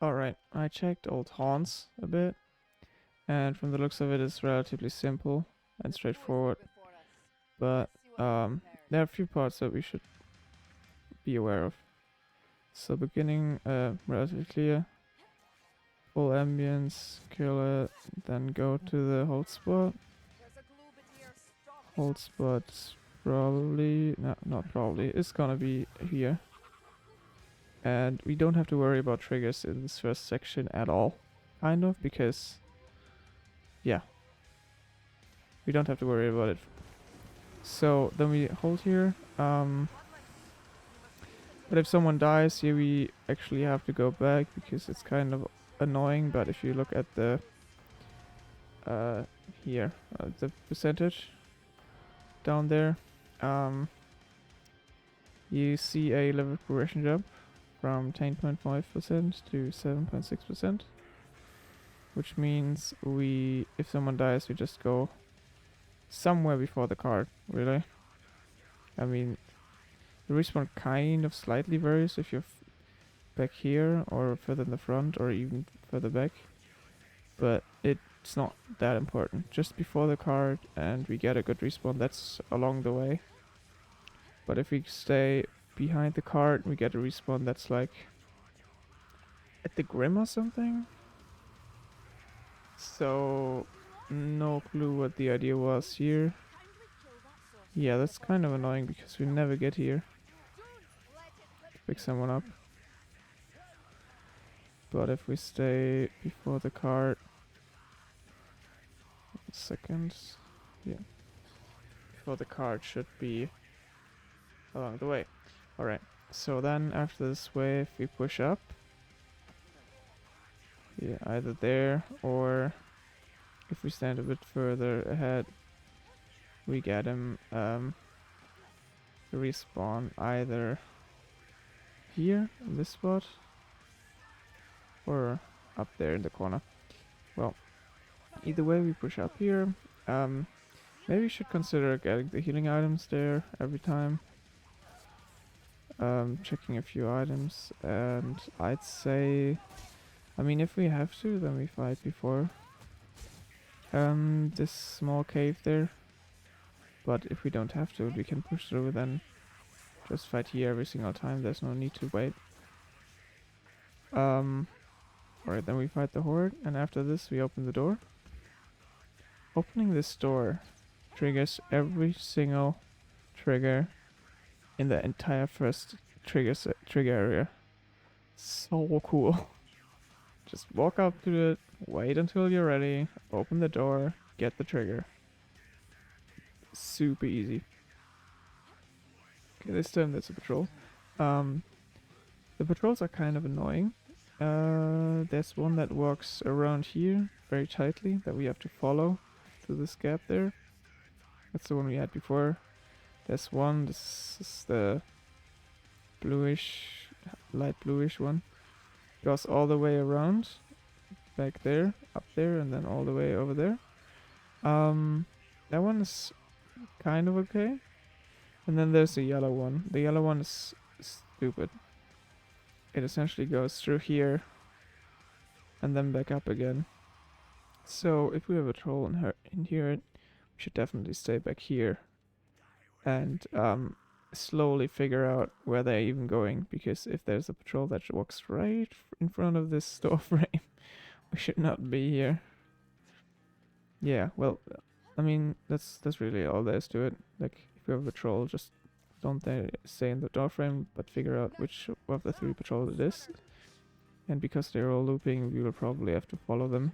Alright, I checked old haunts a bit, and from the looks of it, it's relatively simple and straightforward. But there are a few parts that we should be aware of. So beginning, relatively clear. Full ambience, kill it, then go to the hold spot. Hold spot's probably, no, not probably, it's gonna be here. And we don't have to worry about triggers in this first section at all, kind of, because, yeah, we don't have to worry about it. So then we hold here, but if someone dies here, we actually have to go back because it's kind of annoying. But if you look at the here, the percentage down there, you see a level progression jump from 10.5% to 7.6%, which means if someone dies, we just go somewhere before the card, really. I mean, the respawn kind of slightly varies if you're back here or further in the front or even further back, but it's not that important. Just before the card and we get a good respawn, that's along the way. But if we stay behind the card and we get a respawn, that's like at the Grim or something. So no clue what the idea was here. Yeah, that's kind of annoying because we never get here to pick someone up. But if we stay before the card, seconds, yeah, before the card should be along the way. Alright, so then after this wave we push up. Yeah, either there or if we stand a bit further ahead, we get him respawn either here in this spot or up there in the corner. Well, either way we push up here. Maybe we should consider getting the healing items there every time. Checking a few items, and I'd say, I mean, if we have to, then we fight before this small cave there. But if we don't have to, we can push through, then just fight here every single time. There's no need to wait. Alright, then we fight the horde, and after this we open the door. Opening this door triggers every single trigger in the entire first trigger area. So cool. Just walk up to it, wait until you're ready, open the door, get the trigger. Super easy. Okay, this time there's a patrol. The patrols are kind of annoying. There's one that walks around here very tightly that we have to follow through this gap there. That's the one we had before. There's one, this is the bluish, light bluish one. Goes all the way around, back there, up there, and then all the way over there. That one is kind of okay. And then there's the yellow one. The yellow one is stupid. It essentially goes through here and then back up again. So if we have a troll in here, we should definitely stay back here and slowly figure out where they're even going, because if there's a patrol that walks right in front of this door frame, we should not be here. Yeah, well, I mean, that's really all there is to it. Like, if you have a patrol, just don't stay in the door frame, but figure out which of the three patrols it is. And because they're all looping, we will probably have to follow them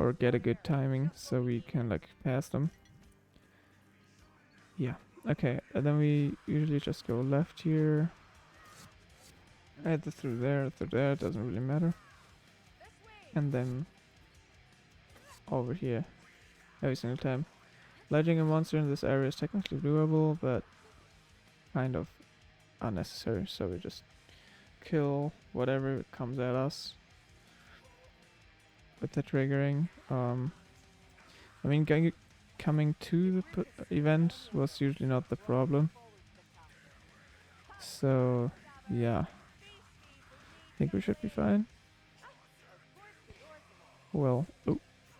or get a good timing so we can like pass them. Yeah, okay, and then we usually just go left here, either through there, it doesn't really matter. And then over here every single time. Ledging a monster in this area is technically doable, but kind of unnecessary, so we just kill whatever comes at us with the triggering. I mean, coming to the event was usually not the problem. So, yeah. think we should be fine. Well,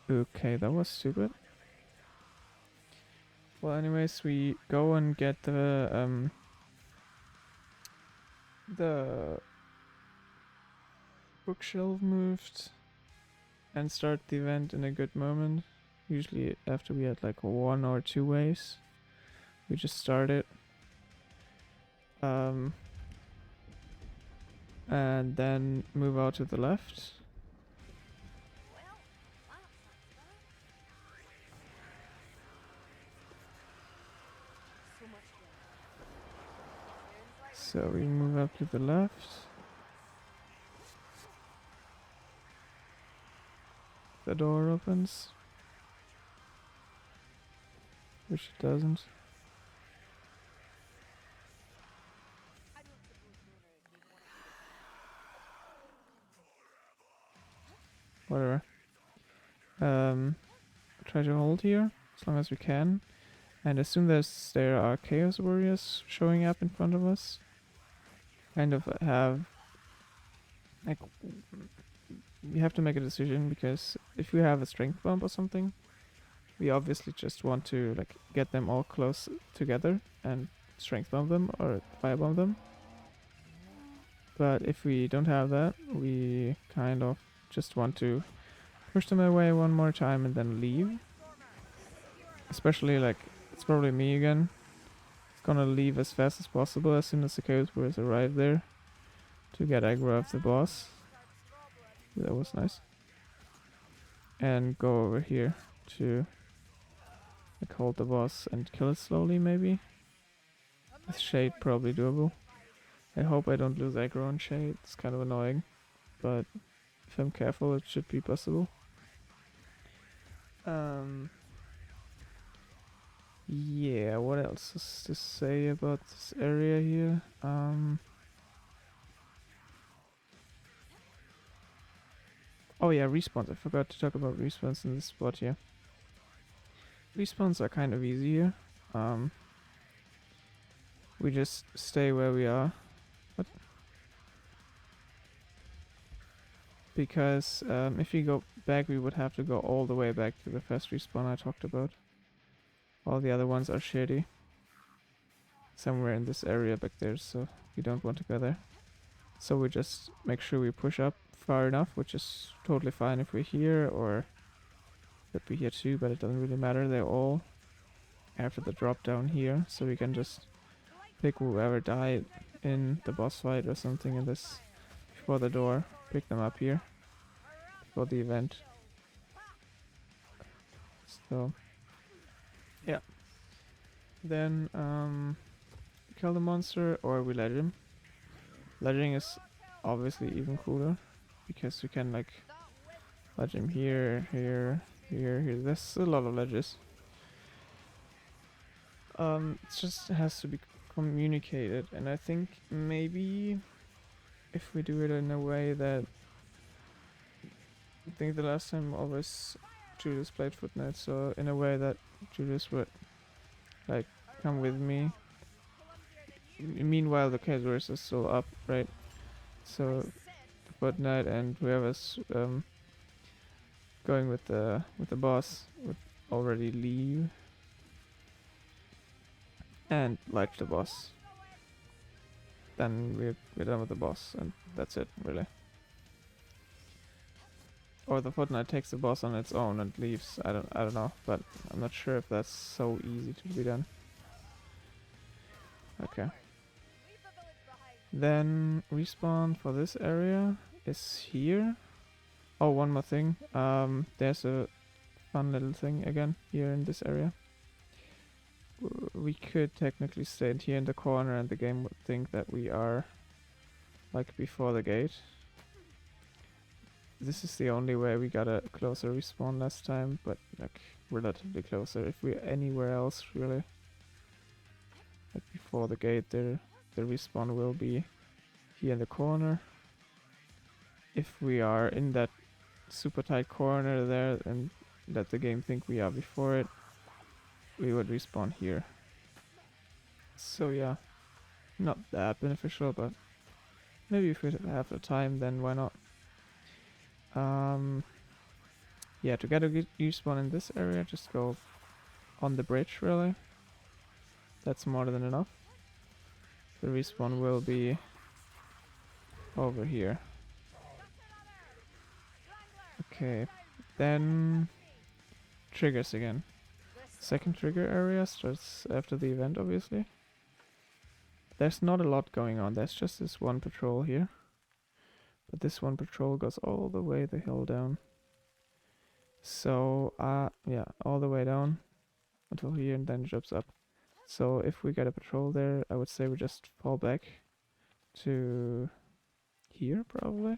okay, that was stupid. Well, anyways, we go and get the bookshelf moved and start the event in a good moment. Usually after we had like 1 or 2 waves, we just start it. And then move out to the left. So we move up to the left. The door opens. Which it doesn't. Whatever. Try to hold here as long as we can. And as soon as there are Chaos Warriors showing up in front of us, kind of have like we have to make a decision, because if we have a strength bomb or something, we obviously just want to like get them all close together and strength bomb them or firebomb them. But if we don't have that, we kind of just want to push them away one more time and then leave. Especially like, it's probably me again. It's gonna leave as fast as possible as soon as the Chaos Warriors arrive there to get aggro of the boss. That was nice. And go over here to like hold the boss and kill it slowly maybe. With Shade probably doable. I hope I don't lose aggro on Shade, it's kind of annoying. But if I'm careful, it should be possible. Yeah, what else is to say about this area here? Oh yeah, respawns. I forgot to talk about respawns in this spot here. Respawns are kind of easy here. We just stay where we are. What? Because if we go back, we would have to go all the way back to the first respawn I talked about. All the other ones are shady. Somewhere in this area back there, so we don't want to go there. So we just make sure we push up far enough, which is totally fine if we're here, or could be here too, but it doesn't really matter. They're all after the drop down here, so we can just pick whoever died in the boss fight or something in this before the door, pick them up here for the event. So yeah, then kill the monster or we ledge him. Ledging is obviously even cooler because we can like ledge him here, here, here, here. There's a lot of ledges. It just has to be communicated, and I think maybe if we do it in a way that I think the last time always Julius played Footnet, so in a way that Julius would like come with me. Meanwhile the Chaos Warriors is still up, right? So the Footnet and whoever's going with the boss would already leave and like the boss. Then we're done with the boss, and that's it, really. Or the Footnet takes the boss on its own and leaves. I don't know, but I'm not sure if that's so easy to be done. Okay. Then respawn for this area is here. Oh, one more thing. There's a fun little thing again here in this area. We could technically stand here in the corner and the game would think that we are like before the gate. This is the only way we got a closer respawn last time, but like relatively closer. If we're anywhere else really, like before the gate, the respawn will be here in the corner. If we are in that super tight corner there and let the game think we are before it, we would respawn here. So yeah, not that beneficial, but maybe if we have the time, then why not? Yeah, to get a good respawn in this area, just go on the bridge, really. That's more than enough. The respawn will be over here. Okay, then triggers again. Second trigger area starts after the event, obviously. There's not a lot going on, there's just this one patrol here. But this one patrol goes all the way the hill down. So, yeah, all the way down until here and then jumps up. So if we get a patrol there, I would say we just fall back to here, probably.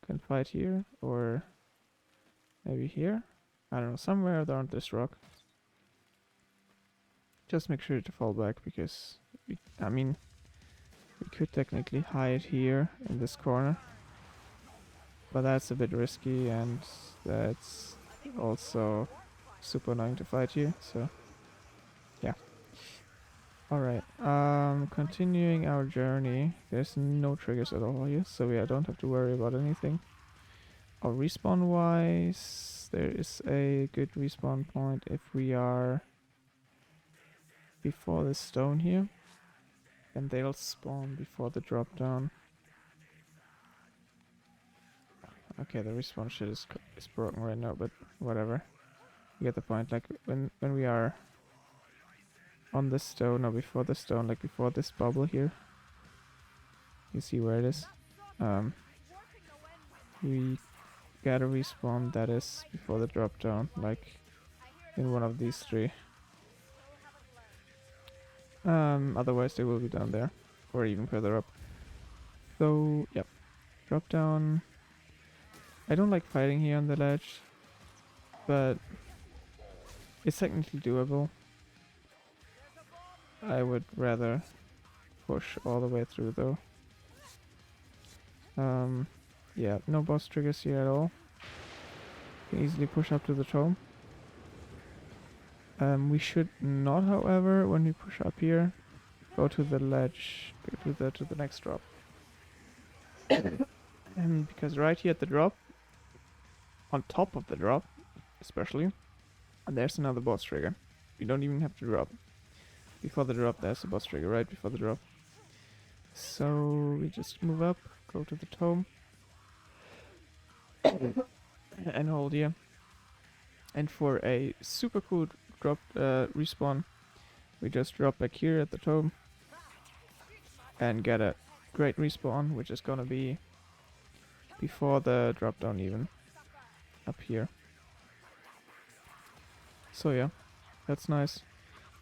Can fight here, or maybe here. I don't know, somewhere around this rock. Just make sure to fall back, because, we could technically hide here in this corner. But that's a bit risky, and that's also super annoying to fight here, so yeah. Alright, continuing our journey. There's no triggers at all here, so we don't have to worry about anything. Respawn wise, there is a good respawn point if we are before the stone here, and they'll spawn before the drop down. Okay, the respawn shit is broken right now, but whatever. You get the point. Like when we are on the stone, or before the stone, like before this bubble here, you see where it is. We get a respawn that is before the drop down, like in one of these three. Otherwise they will be down there, or even further up. So, yep. Drop down. I don't like fighting here on the ledge, but it's technically doable. I would rather push all the way through though. Yeah, no boss triggers here at all. Can easily push up to the tomb. We should not, however, when we push up here, go to the ledge, go to the next drop. Because right here at the drop, on top of the drop, especially, there's another boss trigger. You don't even have to drop. Before the drop, there's a boss trigger, right before the drop. So we just move up, go to the tomb, and hold here. And for a super cool drop respawn, we just drop back here at the tomb and get a great respawn, which is gonna be before the drop down even, up here. So yeah, that's nice.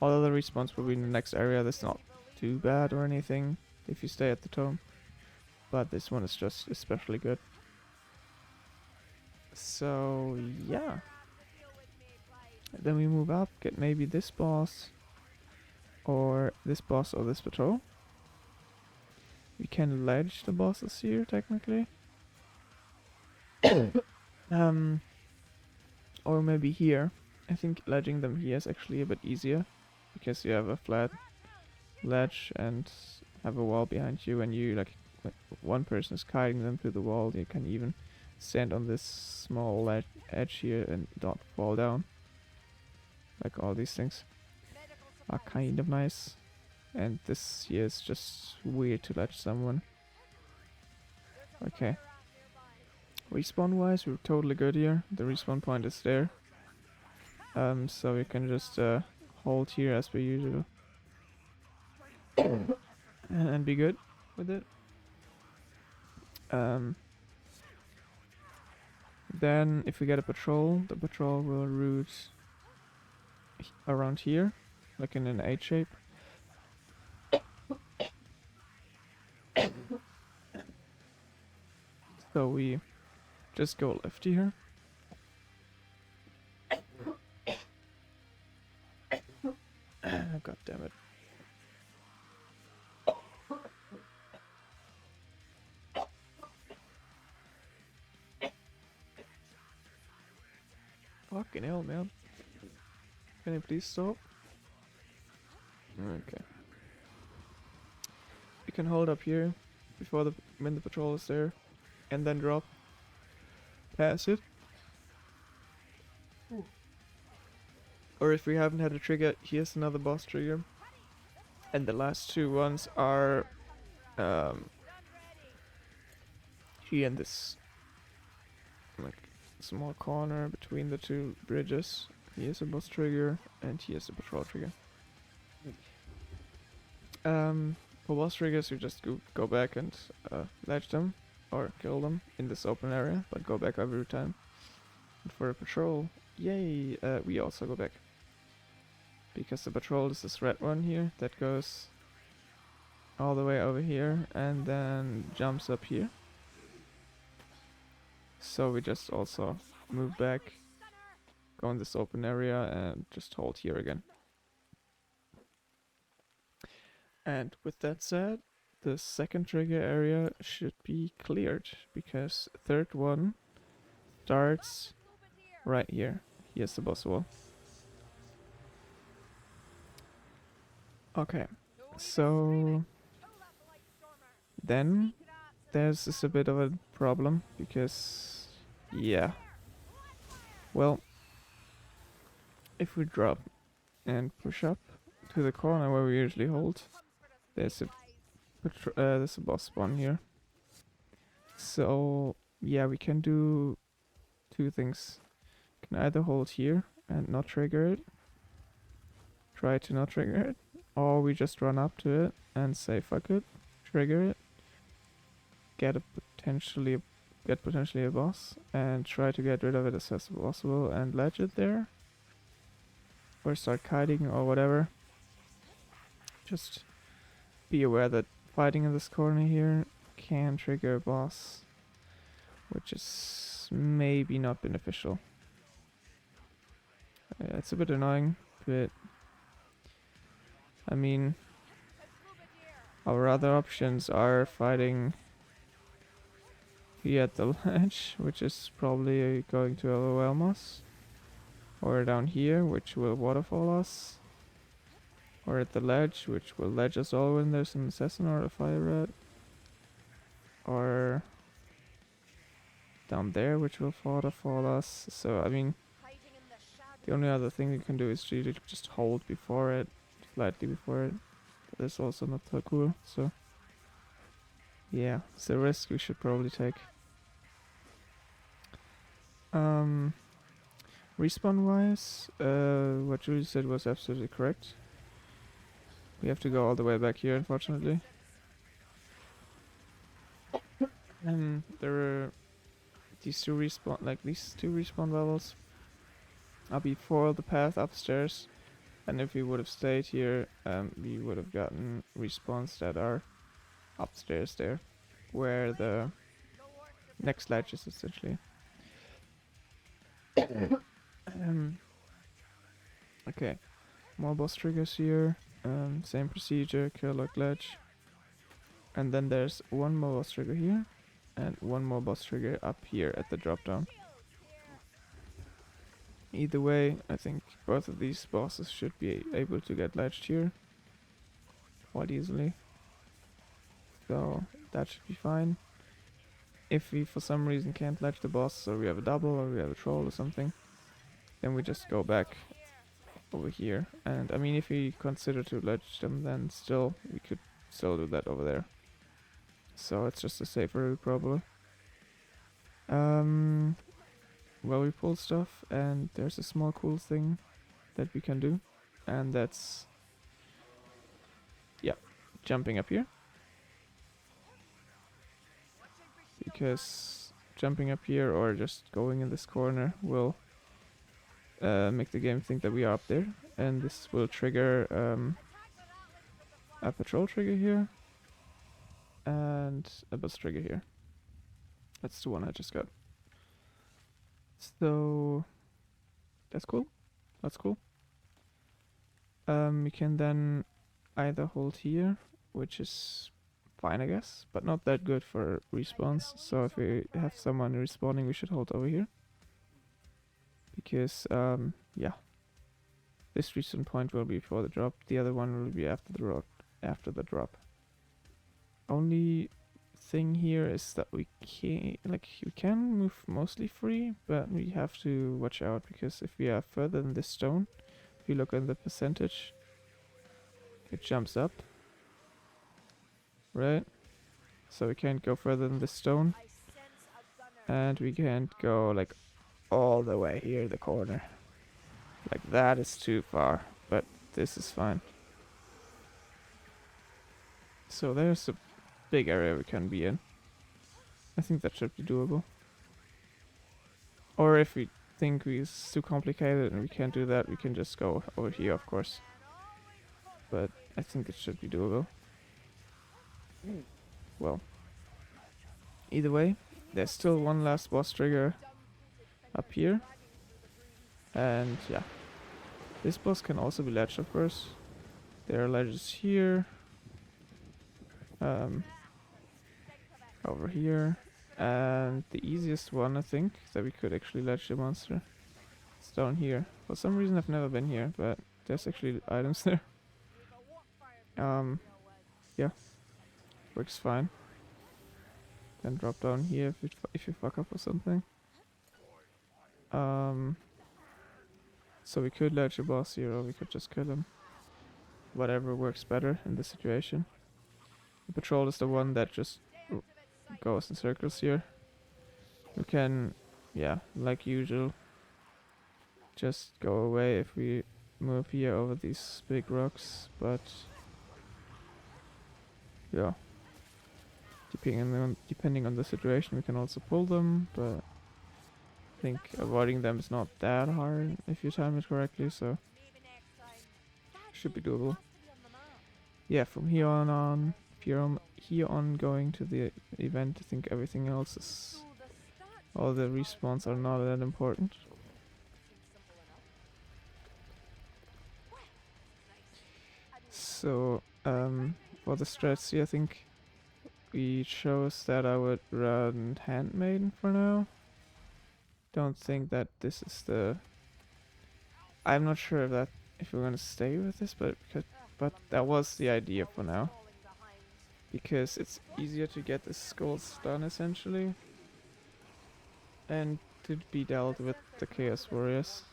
All other respawns will be in the next area. That's not too bad or anything if you stay at the tomb, but this one is just especially good. So yeah, then we move up, get maybe this boss or this patrol. We can ledge the bosses here technically. Or maybe here. I think ledging them here is actually a bit easier, because you have a flat ledge and have a wall behind you, and you like one person is guiding them through the wall. You can even stand on this small edge here and not fall down. Like all these things are kind of nice, and this here is just weird to ledge someone. Okay. Respawn wise, we're totally good here. The respawn point is there. So we can just hold here as per usual. And be good with it. Then if we get a patrol, the patrol will route around here, like in an H shape. So we just go left here. God damn it. Fucking hell, man. Can you please stop? Okay. We can hold up here. before when the patrol is there, and then drop past it. Or if we haven't had a trigger, here's another boss trigger. And the last two ones are here in this like small corner between the two bridges. Here's a boss trigger and here's a patrol trigger. For boss triggers, you just go back and ledge them or kill them in this open area, but go back every time. And for a patrol, yay, we also go back. Because the patrol is this red one here that goes all the way over here and then jumps up here. So we just also move back, go in this open area and just hold here again. And with that said, the second trigger area should be cleared, because third one starts right here. Here's the boss wall. Okay, so then there's just a bit of a problem, because yeah, well, if we drop and push up to the corner where we usually hold, there's a boss spawn here. So yeah, we can do two things. We can either hold here and not trigger it, try to not trigger it, or we just run up to it and say fuck it, trigger it, get potentially a boss, and try to get rid of it as fast as possible and ledge it there, or start kiting or whatever. Just be aware that fighting in this corner here can trigger a boss, which is maybe not beneficial. It's a bit annoying, but I mean, our other options are fighting here at the ledge, which is probably going to overwhelm us, or down here, which will waterfall us, or at the ledge, which will ledge us all when there's an assassin or a fire rat, or down there, which will waterfall us. So I mean, the only other thing you can do is really just hold before it, slightly before it. But that's also not so cool. So yeah, it's a risk we should probably take. Respawn wise, what Julie said was absolutely correct. We have to go all the way back here, unfortunately. There are these two respawn levels are before the path upstairs, and if we would have stayed here, we would have gotten respawns that are upstairs there, where the next ledge is essentially. Okay, more boss triggers here. Same procedure, kill like ledge. And then there's one more boss trigger here, and one more boss trigger up here at the drop down. Either way, I think both of these bosses should be able to get ledged here quite easily. So that should be fine. If we for some reason can't ledge the boss, or we have a double, or we have a troll or something, then we just go back over here. And I mean, if we consider to ledge them, then still we could still do that over there. So it's just a safer route probably. Well, we pull stuff, and there's a small cool thing that we can do, and that's, yeah, jumping up here. Because jumping up here or just going in this corner will make the game think that we are up there, and this will trigger a patrol trigger here and a bus trigger here. That's the one I just got. So that's cool. That's cool. We can then either hold here, which is fine I guess, but not that good for respawns. So if we have someone respawning, we should hold over here. Because yeah, this respawn point will be before the drop, the other one will be after the drop. Only thing here is that we can move mostly free, but we have to watch out, because if we are further than this stone, if you look at the percentage, it jumps up, right? So we can't go further than this stone, and we can't go like all the way here, the corner. Like that is too far, but this is fine. So there's a big area we can be in. I think that should be doable. Or if we think it's too complicated and we can't do that, we can just go over here, of course. But I think it should be doable. Well, either way, there's still one last boss trigger up here. And yeah, this boss can also be ledged, of course. There are ledges here. Over here. And the easiest one, I think, that we could actually ledge the monster, is down here. For some reason I've never been here, but there's actually items there. Yeah, works fine. Then drop down here if you fuck up or something. So we could ledge a boss here, or we could just kill him. Whatever works better in this situation. The patrol is the one that just goes in circles here. We can, yeah, like usual, just go away if we move here over these big rocks, but yeah, depending on the situation, we can also pull them, but I think avoiding them is not that hard if you time it correctly, so should be doable. Yeah, from here on, going to the event, I think everything else is, all the respawns are not that important. So, for the strats, I think we chose that I would run Handmaiden for now. Don't think that this is the... I'm not sure if we're gonna stay with this, but that was the idea for now. Because it's easier to get the skulls done, essentially. And to be dealt with the Chaos Warriors.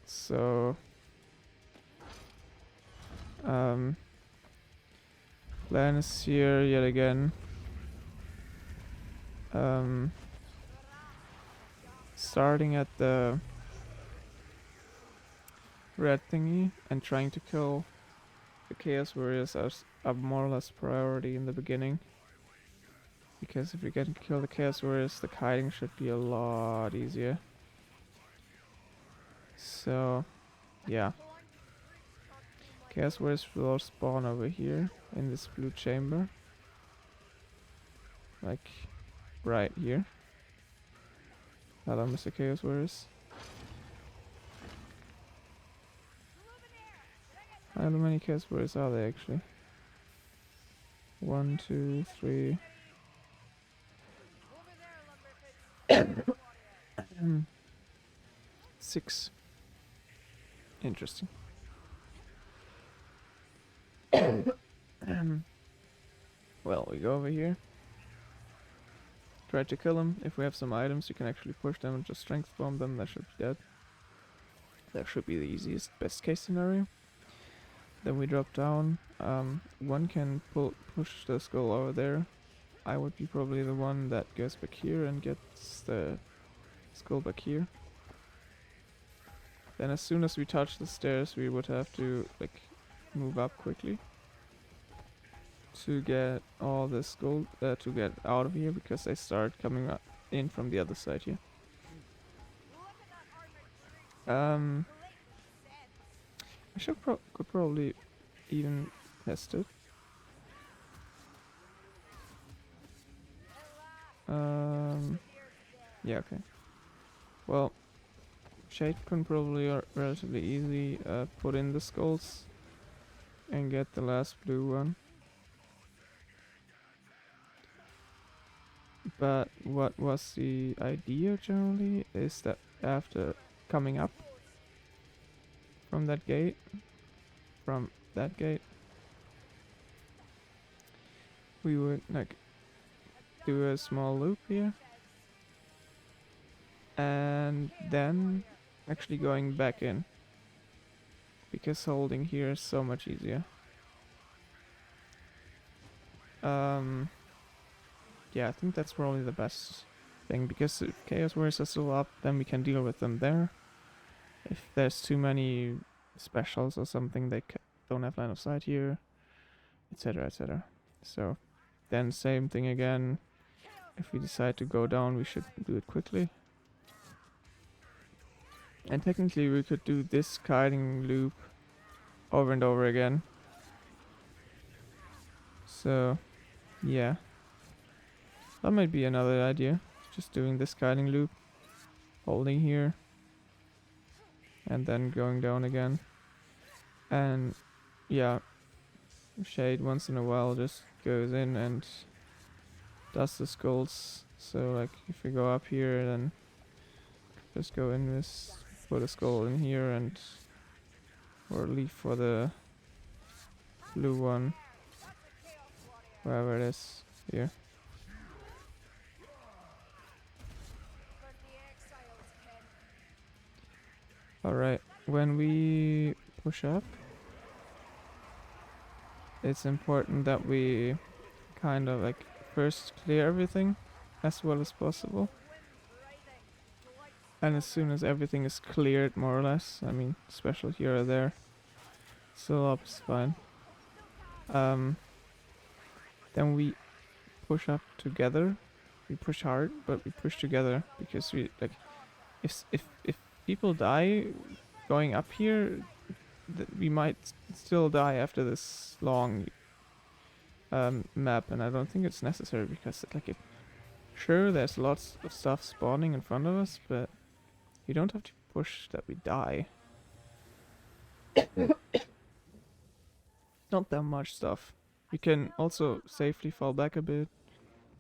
So... plan is here yet again. Starting at the red thingy and trying to kill the Chaos Warriors as a more or less priority in the beginning. Because if we can kill the Chaos Warriors, the kiting should be a lot easier. So, yeah. Chaos Warriors will spawn over here in this blue chamber. Like, right here. Hello, Mr. Chaos Warriors. How many Chaos Warriors are there actually? 1, 2, 3. 6. Interesting. Well, we go over here. Try to kill them. If we have some items, you can actually push them and just strength bomb them. That should be dead. That should be the easiest, best case scenario. Then we drop down. One can push the skull over there. I would be probably the one that goes back here and gets the skull back here. Then as soon as we touch the stairs, we would have to like move up quickly to get all the skull to get out of here, because they start coming up in from the other side here. I could probably even test it. Yeah, okay. Well, Shade can probably relatively easily put in the skulls and get the last blue one. But what was the idea generally is that after coming up from that gate, we would like do a small loop here, and then actually going back in, because holding here is so much easier. Yeah, I think that's probably the best thing, because if Chaos Warriors are still up, then we can deal with them there. If there's too many specials or something, they don't have line of sight here, etc, etc. So then same thing again. If we decide to go down, we should do it quickly. And technically we could do this kiting loop over and over again. So yeah, that might be another idea. Just doing this kiting loop, holding here, and then going down again. And yeah, Shade once in a while just goes in and does the skulls. So like if we go up here, then just go in with, put a skull in here, and or leave for the blue one, wherever it is here. Alright, when we push up, it's important that we kind of like first clear everything as well as possible. And as soon as everything is cleared, more or less, I mean, special here or there, still up is fine. Then we push up together. We push hard, but we push together, because we like, if people die going up here, we might still die after this long map, and I don't think it's necessary, because like sure, there's lots of stuff spawning in front of us, but you don't have to push that we die. Not that much stuff. We can also safely fall back a bit,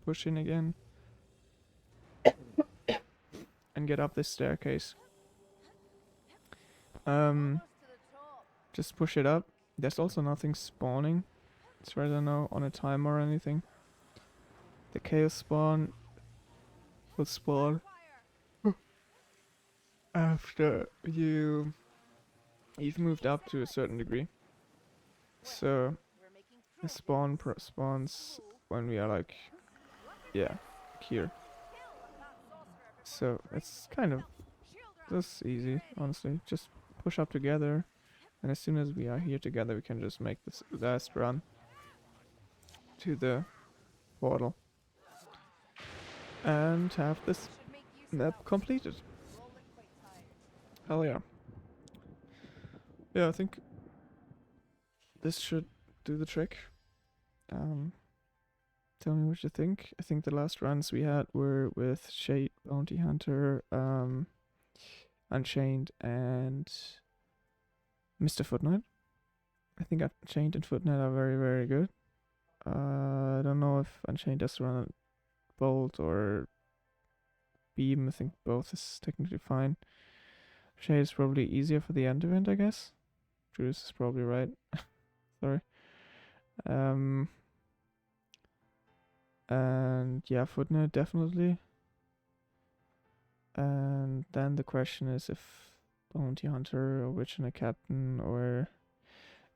push in again, and get up this staircase. Just push it up. There's also nothing spawning, as far as I know, on a timer or anything. The chaos spawn will spawn after you've moved up to a certain degree. So the spawn spawns when we are like, yeah, here. So it's kind of just easy, honestly. Just push up together, and as soon as we are here together, we can just make this last run to the portal and have this map completed. Hell yeah. Yeah, I think this should do the trick. Tell me what you think. I think the last runs we had were with Shade, Bounty Hunter, Unchained, and Mr. Footnote. I think Unchained and Footnote are very, very good. I don't know if Unchained does run Bolt or Beam. I think both is technically fine. Shade is probably easier for the end event, I guess. Judas is probably right. Sorry. And yeah, Footnote definitely. And then the question is if Bounty Hunter or Witch and a Captain, or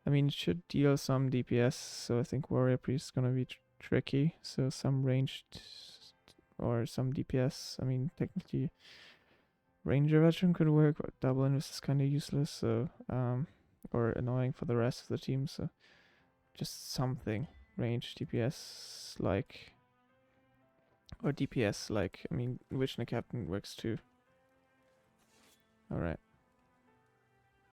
I mean, it should deal some DPS, so I think Warrior Priest is gonna be tricky. So some ranged or some DPS. I mean, technically Ranger Veteran could work, but double invis is kind of useless, so or annoying for the rest of the team. So just something ranged DPS like, or DPS like, I mean, Witch and a Captain works too. Alright.